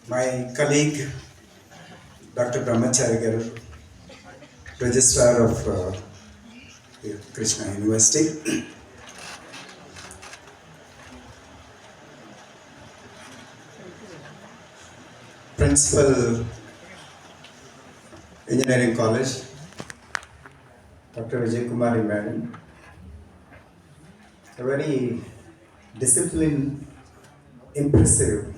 My colleague, Dr. Brahmachari Garu, Registrar of Krishna University, Principal, Engineering College, Dr. Vijay Kumari Madam, a very disciplined, impressive,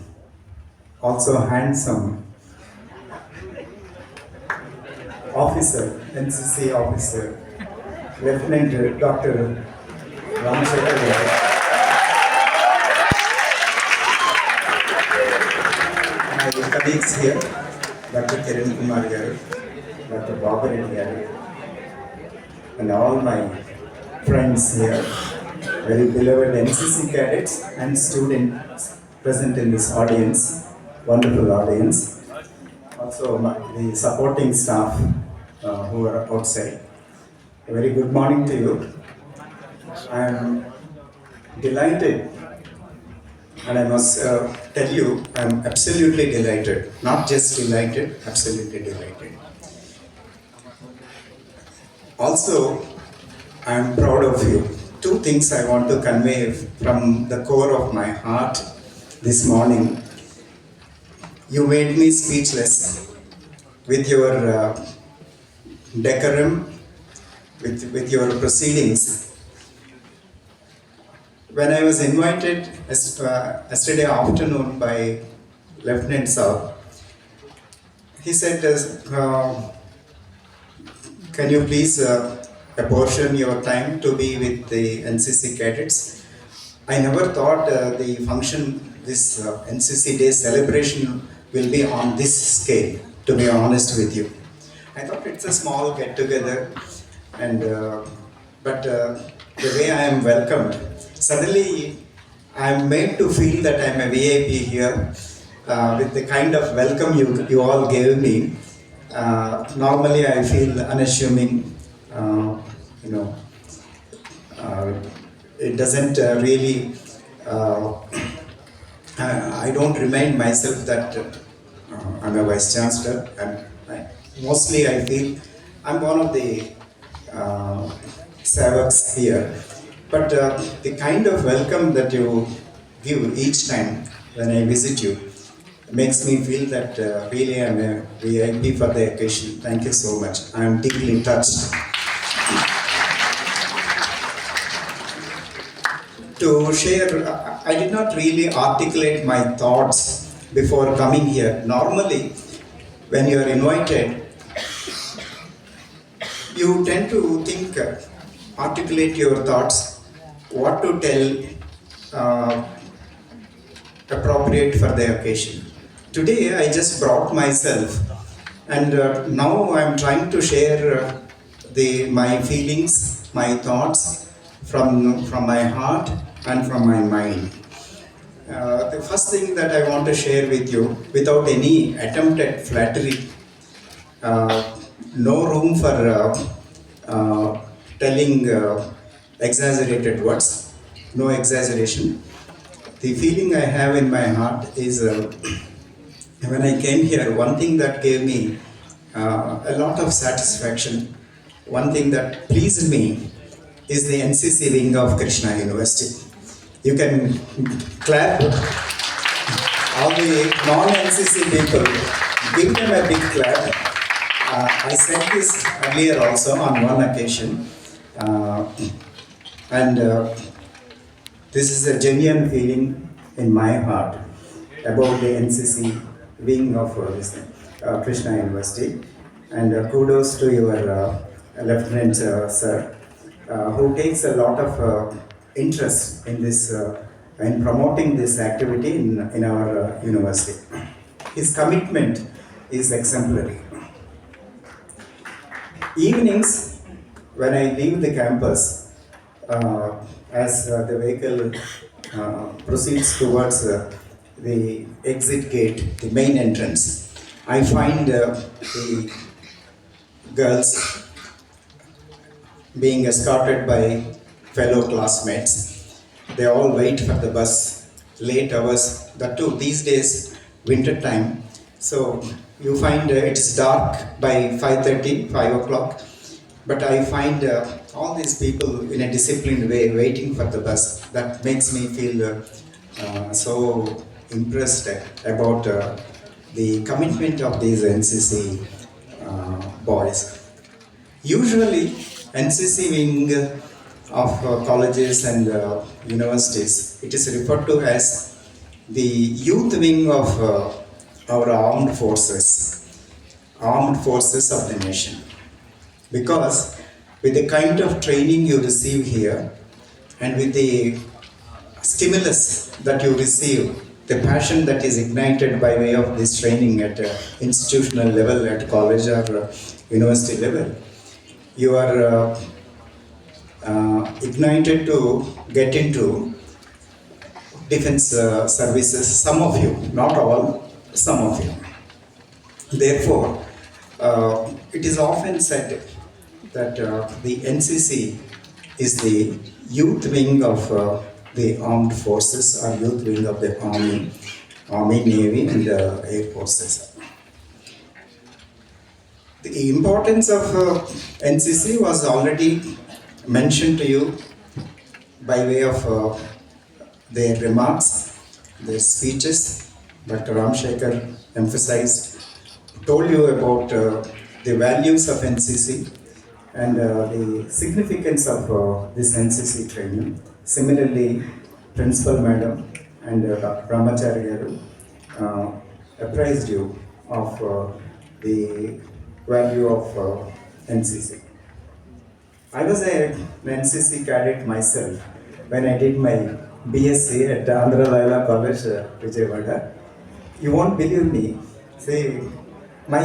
also handsome officer, NCC officer, Lieutenant Dr. Ramsekhar. My colleagues here, Dr. Kiran Kumar Garu, Dr. Babareddy Garu, and all my friends here, very beloved NCC cadets and students present in this audience, wonderful audience. Also, the supporting staff who are outside. A very good morning to you. I am delighted, and I must tell you, I am absolutely delighted. Not just delighted, absolutely delighted. Also, I am proud of you. Two things I want to convey from the core of my heart this morning. You made me speechless with your decorum, with your proceedings. When I was invited yesterday afternoon by Lieutenant Sir, he said, can you please apportion your time to be with the NCC cadets? I never thought the function, this NCC Day celebration will be on this scale, to be honest with you. I thought it's a small get-together, and the way I am welcomed, suddenly I am made to feel that I am a VIP here with the kind of welcome you all gave me. Normally I feel unassuming, you know, uh, it doesn't really, I don't remind myself that I'm a Vice Chancellor. Mostly I feel I'm one of the Savaks here. But the kind of welcome that you give each time when I visit you makes me feel that really I'm a VIP for the occasion. Thank you so much. I'm deeply touched. To share, I did not really articulate my thoughts before coming here. Normally, when you are invited, you tend to think, articulate your thoughts, what to tell, appropriate for the occasion. Today, I just brought myself, and now I'm trying to share my feelings, my thoughts from my heart and from my mind. The first thing that I want to share with you, without any attempt at flattery, no room for telling exaggerated words, no exaggeration. The feeling I have in my heart is when I came here, one thing that gave me a lot of satisfaction, one thing that pleased me is the NCC wing of Krishna University. You can clap. All the non-NCC people, give them a big clap. I said this earlier also on one occasion, and this is a genuine feeling in my heart about the NCC wing of Krishna University. And kudos to your Lieutenant Sir, who takes a lot of interest in this, in promoting this activity in our university. His commitment is exemplary. Evenings, when I leave the campus, as the vehicle proceeds towards the exit gate, the main entrance, I find the girls being escorted by fellow classmates. They all wait for the bus, late hours. That too, these days, winter time. So you find it's dark by 5:30, 5 o'clock. But I find all these people in a disciplined way waiting for the bus. That makes me feel so impressed about the commitment of these NCC boys. Usually, NCC wing of colleges and universities, it is referred to as the youth wing of our armed forces of the nation. Because with the kind of training you receive here and with the stimulus that you receive, the passion that is ignited by way of this training at institutional level, at college or university level, you are ignited to get into defense services, some of you, not all, some of you. Therefore, it is often said that the NCC is the youth wing of the armed forces or youth wing of the Army, Navy and Air Forces. The importance of NCC was already mentioned to you by way of their remarks, their speeches. Dr. Ramshekhar emphasized, told you about the values of NCC and the significance of this NCC training. Similarly, Principal Madam and Dr. Brahmachari Garu apprised you of the value of NCC. I was an NCC cadet myself when I did my BSc at Andhra Laila College, Vijayawada. You won't believe me. See, my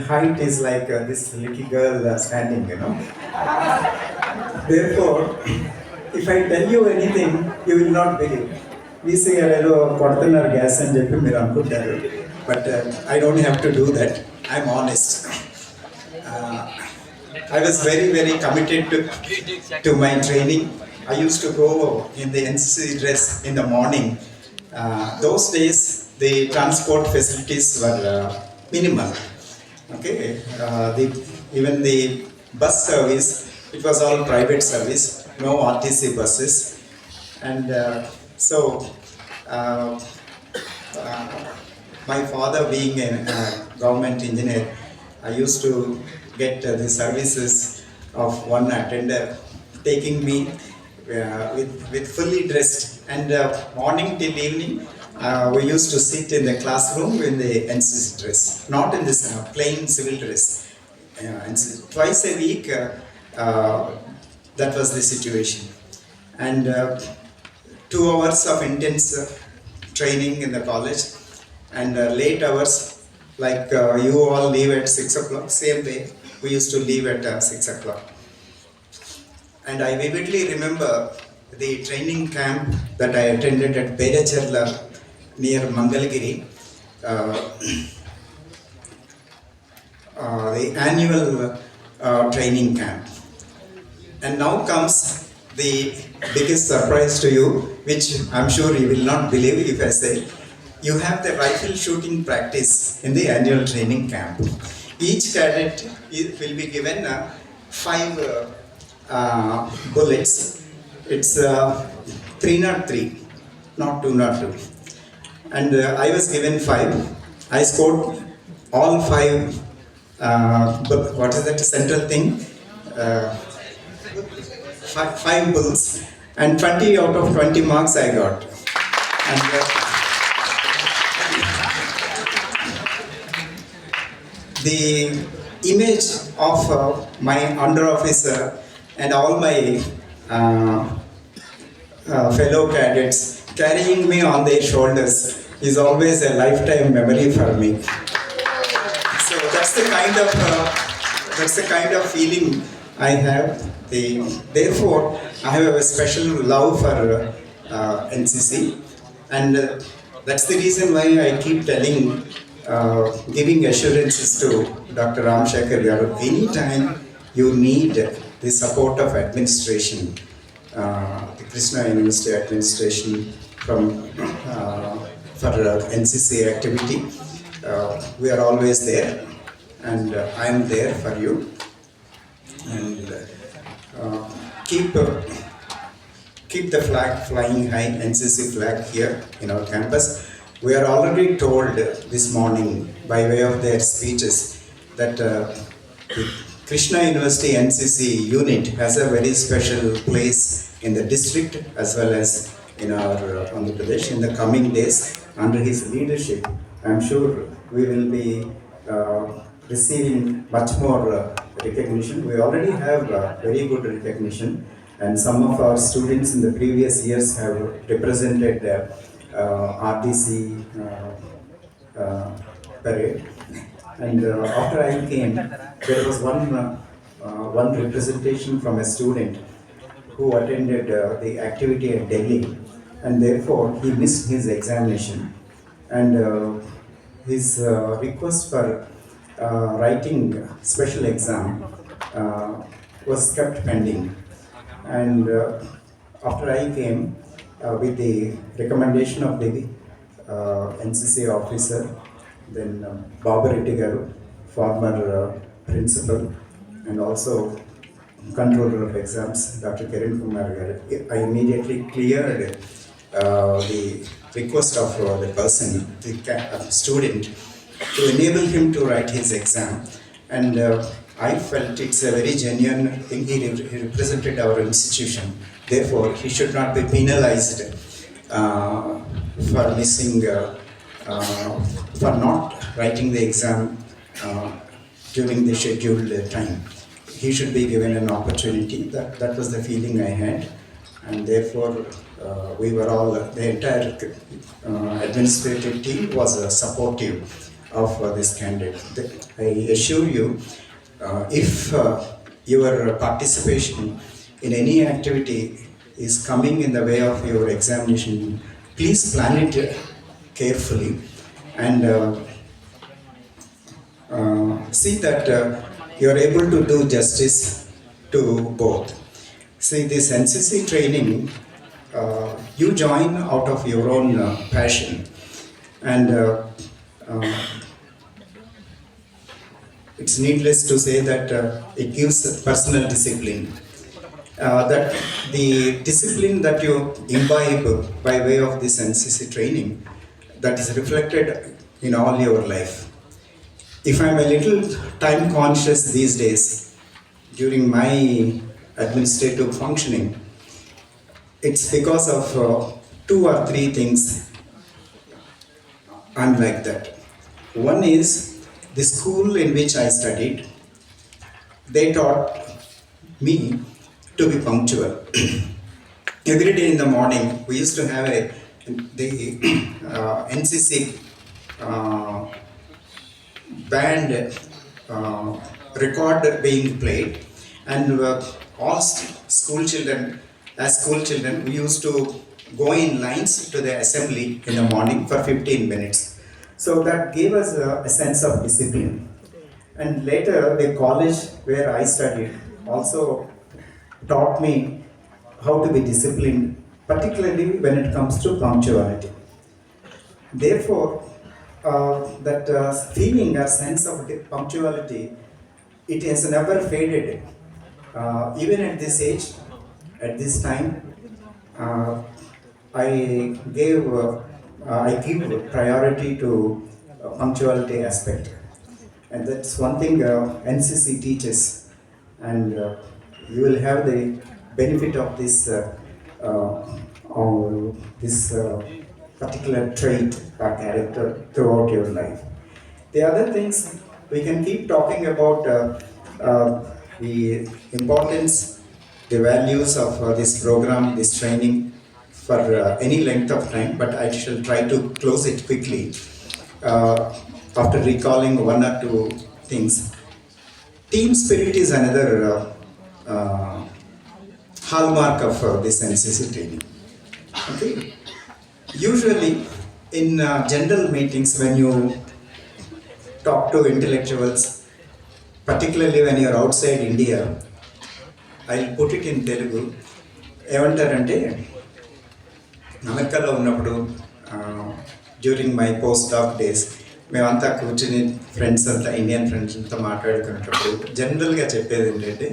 height is like this little girl standing, Therefore, if I tell you anything, you will not believe. We say, "Portanar gas and jeppi meer anukuntaru," but I don't have to do that. I'm honest. I was very, very committed to my training. I used to go in the NCC dress in the morning. Those days, the transport facilities were minimal. Okay, even the bus service, it was all private service, no RTC buses, and so my father being a government engineer, I used to get the services of one attender taking me with fully dressed, and morning till evening we used to sit in the classroom in the NCC dress, not in this plain civil dress. Twice a week, that was the situation. And 2 hours of intense training in the college, and late hours, like you all leave at 6 o'clock, same way, we used to leave at 6 o'clock. And I vividly remember the training camp that I attended at Peracharla near Mangalagiri, the annual training camp. And now comes the biggest surprise to you, which I'm sure you will not believe if I say, you have the rifle shooting practice in the annual training camp. Each cadet will be given 5 bullets. It's 303, not 202. And I was given 5. I scored all 5. What is that central thing? 5 bulls, and 20 out of 20 marks I got. And the image of my under officer and all my fellow cadets carrying me on their shoulders is always a lifetime memory for me. So that's the kind of feeling I have. Therefore, I have a special love for NCC, and that's the reason why I keep giving assurances to Dr. Ramshekhar Garu. Anytime you need the support of administration, the Krishna University administration, for NCC activity. We are always there, and I am there for you. And keep keep the flag flying high, NCC flag here in our campus. We are already told this morning by way of their speeches that the Krishna University NCC unit has a very special place in the district as well as in our Andhra Pradesh. In the coming days, under his leadership, I am sure we will be receiving much more recognition. We already have very good recognition, and some of our students in the previous years have represented RDC parade. And after I came, there was one representation from a student who attended the activity at Delhi, and therefore he missed his examination. And his request for writing special exam was kept pending. And after I came, with the recommendation of the NCC officer, then Baba Reddy Garu, former principal, and also controller of exams, Dr. Kiran Kumar Garu, I immediately cleared the request of the person, the student, to enable him to write his exam. And I felt it's a very genuine thing. He represented our institution. Therefore, he should not be penalized for missing, for not writing the exam during the scheduled time. He should be given an opportunity. That was the feeling I had. And therefore, we were all, the entire administrative team was supportive of this candidate. I assure you, if your participation in any activity is coming in the way of your examination, please plan it carefully and see that you are able to do justice to both. See, this NCC training, you join out of your own passion, and it's needless to say that it gives personal discipline. That the discipline that you imbibe by way of this NCC training, that is reflected in all your life. If I'm a little time conscious these days during my administrative functioning, it's because of 2 or 3 things I'm like that. One is the school in which I studied, they taught me to be punctual. Every day in the morning, we used to have the NCC band record being played, and all school children, as school children, we used to go in lines to the assembly in the morning for 15 minutes. So that gave us a sense of discipline. And later, the college where I studied also taught me how to be disciplined, particularly when it comes to punctuality. Therefore, that feeling or sense of punctuality, it has never faded. Even at this age, at this time, I give priority to punctuality aspect, and that's one thing NCC teaches, and you will have the benefit of this particular trait or character throughout your life. The other things we can keep talking about the importance, the values of this program, this training for any length of time, but I shall try to close it quickly after recalling 1 or 2 things. Team spirit is another hallmark of this NCC training. Okay. Usually, in general meetings, when you talk to intellectuals, particularly when you're outside India, I'll put it in Telugu. ఏమంటారంటే అమెరికాలో ఉన్నప్పుడు during my post doc days మేమంతా కూర్చుని friends అంతా Indian friends అంతా మాట్లాడుకునేటప్పుడు జనరల్గా చెప్పేది ఏంటంటే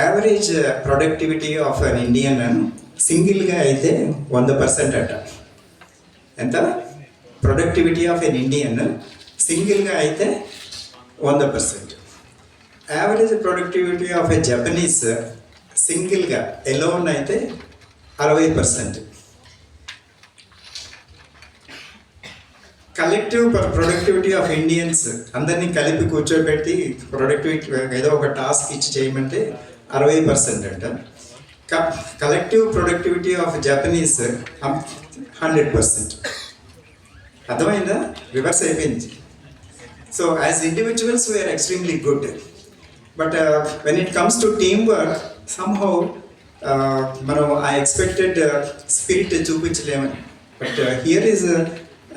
average productivity of an Indian సింగిల్గా అయితే 100% అట. ఎంత ప్రొడక్టివిటీ ఆఫ్ ఎన్ ఇండియన్ సింగిల్గా అయితే 100%. Average productivity of a Japanese సింగిల్గా ఎలోన్ అయితే 60%. కలెక్టివ్ ప్రొడక్టివిటీ ఆఫ్ ఇండియన్స్ అందరినీ కలిపి కూర్చోబెట్టి ప్రొడక్టివిటీ ఏదో ఒక టాస్క్ ఇచ్చి చేయమంటే 60% అంట. Collective productivity of Japanese 100%. అర్థమైందా? రివర్స్ అయిపోయింది. So as individuals we are extremely good, but when it comes to team work somehow మనం ఆ ఎక్స్పెక్టెడ్ స్పిరిట్ చూపించలేమని. But here is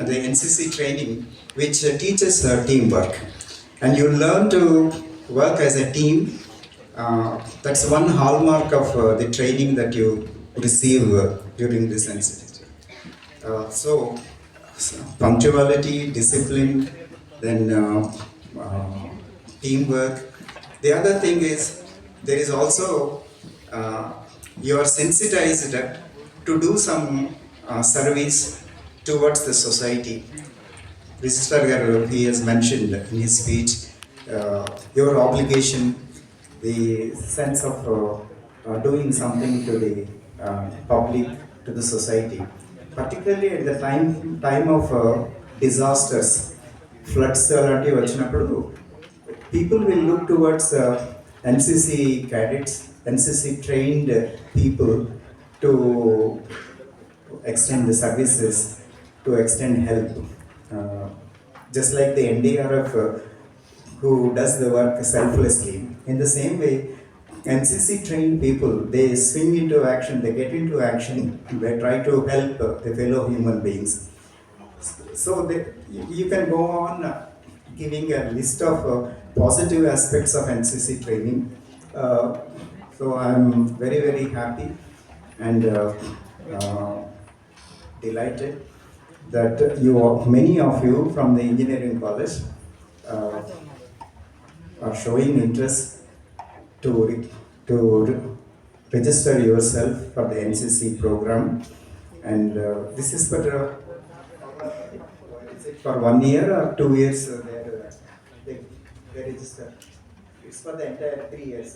the NCC training which teaches teamwork, and you learn to work as a team. That's one hallmark of the training that you receive during this NCC. So punctuality, discipline, then teamwork. The other thing is there is also you are sensitized to do some service towards the society. Visitor Garu, he has mentioned in his speech your obligation, the sense of doing something to the public, to the society, particularly at the time of disasters, floods అలాంటి వచ్చినప్పుడు people will look towards NCC cadets, NCC trained people to extend the services, to extend help. Just like the NDRF who does the work selflessly, in the same way NCC trained people, they swing into action, they get into action, they try to help the fellow human beings. So you can go on giving a list of positive aspects of NCC training. So I'm very, very happy and delighted that many of you from the engineering college are showing interest to register yourself for the NCC program, and this is for 1 year or 2 years. They register. It's for the entire 3 years.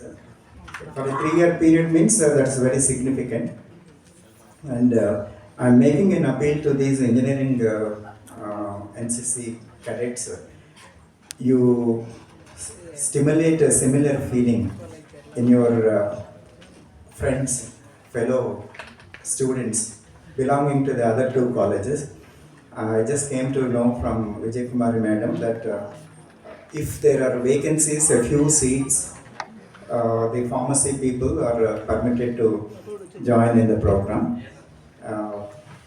For a 3-year period means that's very significant, and I'm making an appeal to these engineering NCC cadets. You stimulate a similar feeling in your friends, fellow students belonging to the other 2 colleges. I just came to know from Vijay Kumari madam that if there are vacancies, a few seats, the pharmacy people are permitted to join in the program.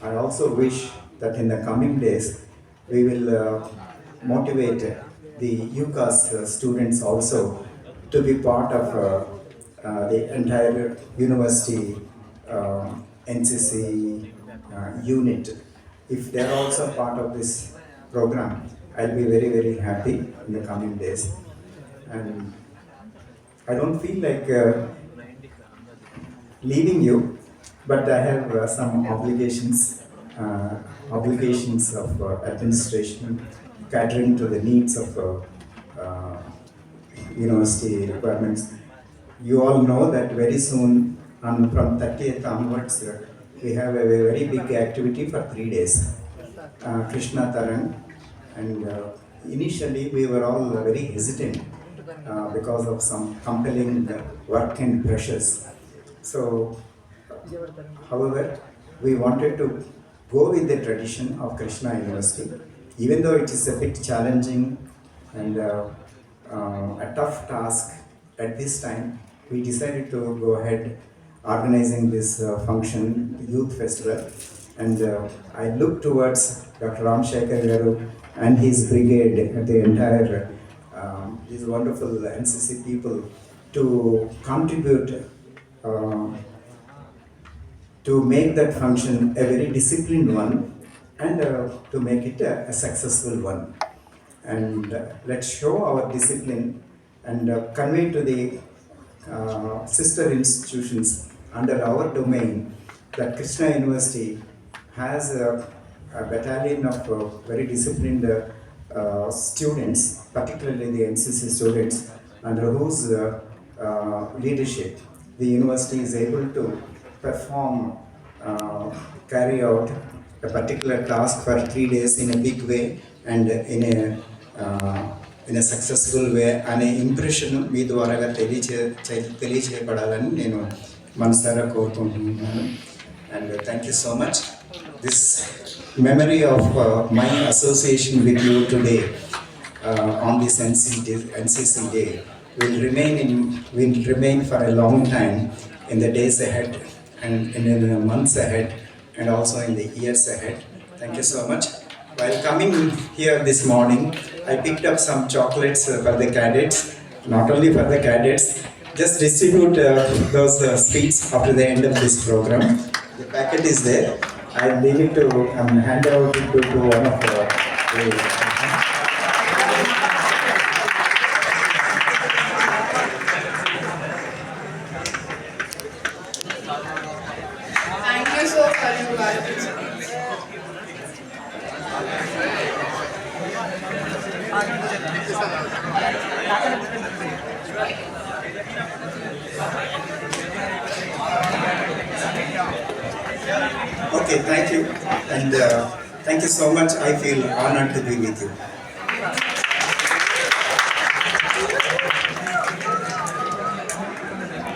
I also wish that in the coming days we will motivate the UCAS students also to be part of the entire university NCC unit. If they are also part of this program, I'll be very, very happy in the coming days. And I don't feel like leaving you, but I have some obligations of administration, catering to the needs of university requirements. You all know that very soon, from 30th onwards, we have a very big activity for 3 days, Krishna Taran, and initially we were all very hesitant because of some compelling work and pressures. So, however, we wanted to go with the tradition of Krishna University, even though it is a bit challenging and a tough task at this time. We decided to go ahead organizing this function, youth festival, and I look towards Dr. Ram Shekhar Garu and his brigade, the entire these wonderful NCC people, to contribute to make that function a very disciplined one, and to make it a successful one. And let's show our discipline and convey to the sister institutions under our domain that Krishna University has a battalion of very disciplined students, particularly the NCC students, under whose leadership the university is able to perform, carry out a particular task for 3 days in a big way and in a successful way అనే impression మీ ద్వారాగా తెలియచేయబడాలని నేను మనసారా కోరుకుంటున్నాను. And thank you so much. This memory of my association with you today on this NCC day will remain for a long time in the days ahead and in the months ahead and also in the years ahead. Thank you so much. While coming here this morning, I picked up some chocolates for the cadets. Not only for the cadets, just distribute those sweets after the end of this program. The packet is there. I'll leave it to hand out to one of the. Thank you so much, Bharati. Okay, thank you. And thank you so much. I feel honored to be with you.